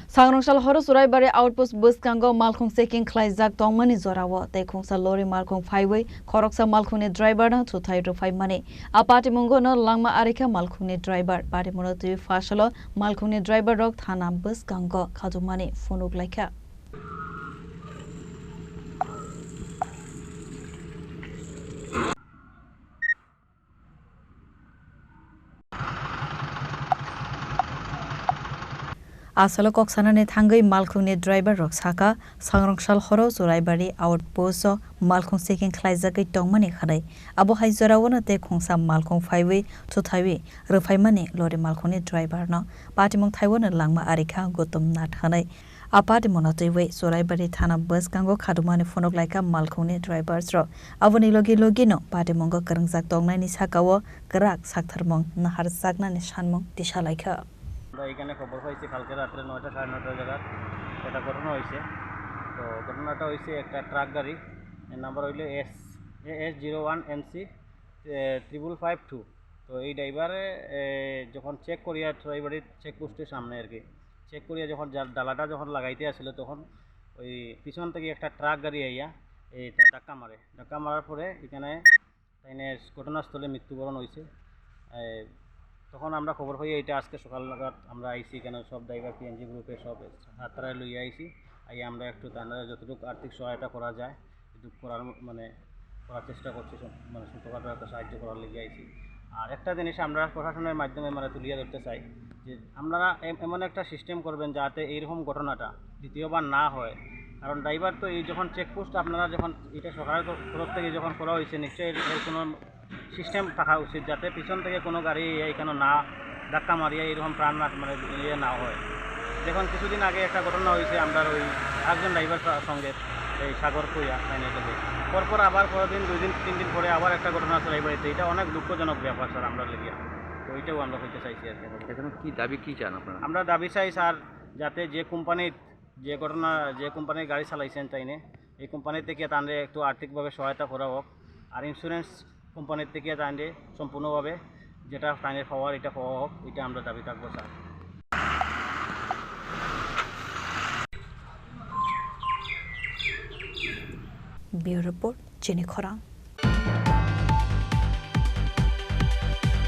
Sangrongshal horo Suraibari outpost bus kango malkhung seking khlaijak tongmani jorawo tei khungsa lori malkhung phaiwei khoroksa malkhungni driver na chuthai ro mani apati mungo no langma arika malkhungni driver pati mono tui fasalo malkhungni driver rok thana bus kango khajumani phonuk laika Asalo koksanani thangai malkhungni driver rok saka sangrongshal horo Suraibari outpost malkhung seking khlaijakai tongmani khanai abo haijarawono te khungsa malkhung phaiwi chuthaiwi rwphaimani lori malkhungni driver no patimung thaiwono langma arikha gotom na thanai apati monotoi Suraibari thana bus kango khadumani phonok laika malkhungni drivers ro aboni logi no patimungo karangjak tongnani sakawo krak saktharmong nahar saknani sanmong tisha laika এখানে খবর পাইছি কালকে রাত্রে 9টা 9:30 জায়গায় একটা ঘটনা হয়েছে তো ঘটনাটা হয়েছে একটা ট্রাক গাড়ি এর নাম্বার হইল S01MC 5552 তো এই ড্রাইভারে যখন চেক করিয়া ড্রাইভারের চেকপোস্টের সামনে আর কি চেক করিয়া যখন ডালাটা যখন লাগাইতে আসছিল তখন ওই পিছন থেকে একটা ট্রাক গাড়ি আইয়া এই ধাক্কা মারার পরে এখানে তাইনে ঘটনাস্থলে মৃত্যুবরণ হয়েছে তখন আমরা খবর পাই এটা আজকে সকাল নাগাদ আমরা আইসি কেন সব ড্রাইভার পিএনজি গ্রুপের সব হাতরায় লইয়া আইসি আমরা একটু তাদের যতটুকু আর্থিক সহায়তা করা যায় এটুকু করার চেষ্টা করছি মানে ছোটোখাটো একটা সাহায্য করার লেগে আইসি আর একটা জিনিস আমরা প্রশাসনের মাধ্যমে মানে তুলিয়ে ধরতে চাই যে আপনারা এমন একটা সিস্টেম করবেন যাতে এইরকম ঘটনাটা দ্বিতীয়বার না হয় কারণ ড্রাইভার তো এই যখন চেকপোস্ট আপনারা যখন এটা সরকারের তরফ থেকে যখন করা হয়েছে নিশ্চয়ই এর কোনো সিস্টেম থাকা উচিত যাতে পিছন থেকে কোনো গাড়ি এখানে না ধাক্কা মারিয়া এরকম প্রাণ মানে ইয়ে না হয় যখন কিছুদিন আগে একটা ঘটনা হয়েছে আমরা ওই একজন ড্রাইভার সঙ্গে এই সাগর কইয়া ফাইনালি পরপর আবার পরদিন 2 দিন 3 দিন পরে আবার একটা ঘটনা চলে বাড়িতে এটা অনেক দুঃখজনক ব্যাপার স্যার আমরা লেগে তো ওইটাও আমরা হইতে চাইছি আর কি এখন কি দাবি কি চান আপনারা আমরা দাবি চাই স্যার যাতে যে কোম্পানির গাড়ি চালাইছেন তাইনে এই কোম্পানি থেকে তাদের একটু আর্থিকভাবে সহায়তা করা হোক আর ইন্স্যুরেন্স কোম্পানির থেকে তাদের সম্পূর্ণভাবে যেটা তাদের পাওয়ার এটা পাওয়া হোক এটা আমরা দাবি থাকবো স্যার ব্যুরো রিপোর্ট চিনি খরা।